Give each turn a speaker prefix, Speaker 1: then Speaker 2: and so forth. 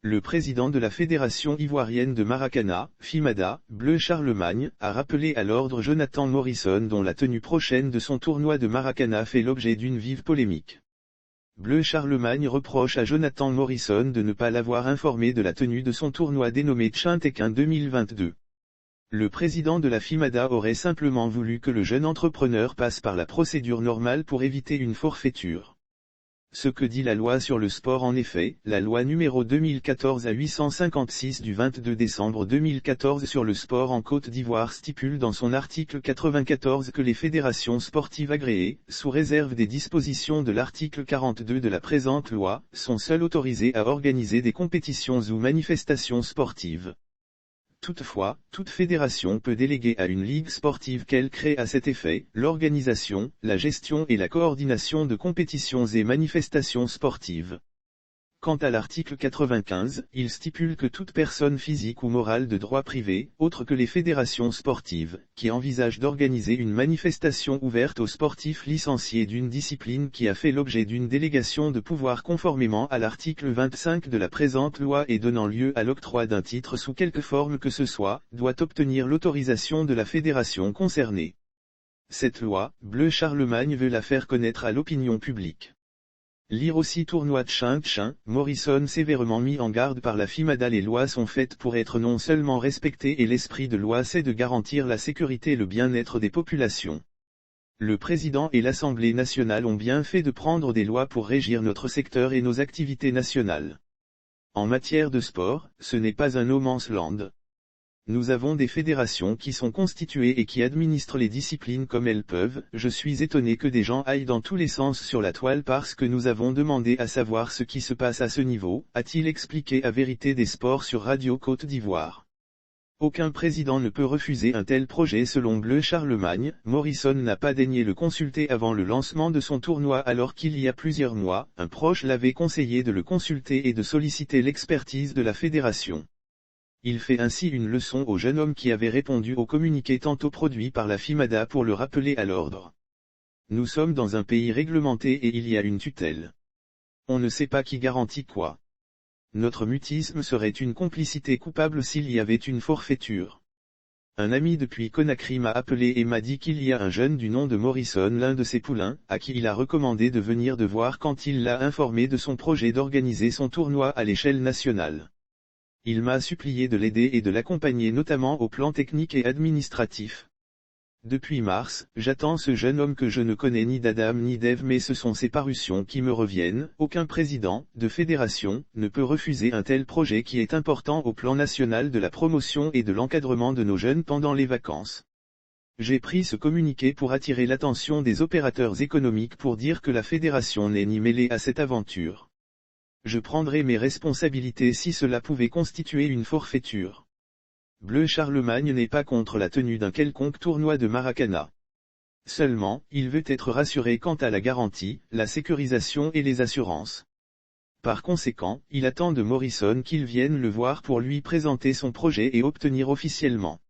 Speaker 1: Le président de la Fédération ivoirienne de Maracana, FIMADA, Bleu Charlemagne, a rappelé à l'ordre Jonathan Morrison dont la tenue prochaine de son tournoi de Maracana fait l'objet d'une vive polémique. Bleu Charlemagne reproche à Jonathan Morrison de ne pas l'avoir informé de la tenue de son tournoi dénommé Tchintequin 2022. Le président de la FIMADA aurait simplement voulu que le jeune entrepreneur passe par la procédure normale pour éviter une forfaiture. Ce que dit la loi sur le sport en effet, la loi numéro 2014-856 du 22 décembre 2014 sur le sport en Côte d'Ivoire stipule dans son article 94 que les fédérations sportives agréées, sous réserve des dispositions de l'article 42 de la présente loi, sont seules autorisées à organiser des compétitions ou manifestations sportives. Toutefois, toute fédération peut déléguer à une ligue sportive qu'elle crée à cet effet, l'organisation, la gestion et la coordination de compétitions et manifestations sportives. Quant à l'article 95, il stipule que toute personne physique ou morale de droit privé, autre que les fédérations sportives, qui envisage d'organiser une manifestation ouverte aux sportifs licenciés d'une discipline qui a fait l'objet d'une délégation de pouvoir conformément à l'article 25 de la présente loi et donnant lieu à l'octroi d'un titre sous quelque forme que ce soit, doit obtenir l'autorisation de la fédération concernée. Cette loi, Bleu Charlemagne veut la faire connaître à l'opinion publique. Lire aussi tournoi Tchintequin, Morrison sévèrement mis en garde par la FIMADA. Les lois sont faites pour être non seulement respectées et l'esprit de loi c'est de garantir la sécurité et le bien-être des populations. Le président et l'Assemblée nationale ont bien fait de prendre des lois pour régir notre secteur et nos activités nationales. En matière de sport, ce n'est pas un no man's land. Nous avons des fédérations qui sont constituées et qui administrent les disciplines comme elles peuvent. Je suis étonné que des gens aillent dans tous les sens sur la toile parce que nous avons demandé à savoir ce qui se passe à ce niveau, a-t-il expliqué à Vérité des Sports sur Radio Côte d'Ivoire. Aucun président ne peut refuser un tel projet selon Bleu Charlemagne. Morrison n'a pas daigné le consulter avant le lancement de son tournoi alors qu'il y a plusieurs mois, un proche l'avait conseillé de le consulter et de solliciter l'expertise de la fédération. Il fait ainsi une leçon au jeune homme qui avait répondu au communiqué tantôt produit par la FIMADA pour le rappeler à l'ordre. Nous sommes dans un pays réglementé et il y a une tutelle. On ne sait pas qui garantit quoi. Notre mutisme serait une complicité coupable s'il y avait une forfaiture. Un ami depuis Conakry m'a appelé et m'a dit qu'il y a un jeune du nom de Morrison, l'un de ses poulains, à qui il a recommandé de venir de voir quand il l'a informé de son projet d'organiser son tournoi à l'échelle nationale. Il m'a supplié de l'aider et de l'accompagner notamment au plan technique et administratif. Depuis mars, j'attends ce jeune homme que je ne connais ni d'Adam ni d'Ève mais ce sont ses parutions qui me reviennent. Aucun président, de fédération, ne peut refuser un tel projet qui est important au plan national de la promotion et de l'encadrement de nos jeunes pendant les vacances. J'ai pris ce communiqué pour attirer l'attention des opérateurs économiques pour dire que la fédération n'est ni mêlée à cette aventure. Je prendrai mes responsabilités si cela pouvait constituer une forfaiture. Bleu Charlemagne n'est pas contre la tenue d'un quelconque tournoi de Maracana. Seulement, il veut être rassuré quant à la garantie, la sécurisation et les assurances. Par conséquent, il attend de Morrison qu'il vienne le voir pour lui présenter son projet et obtenir officiellement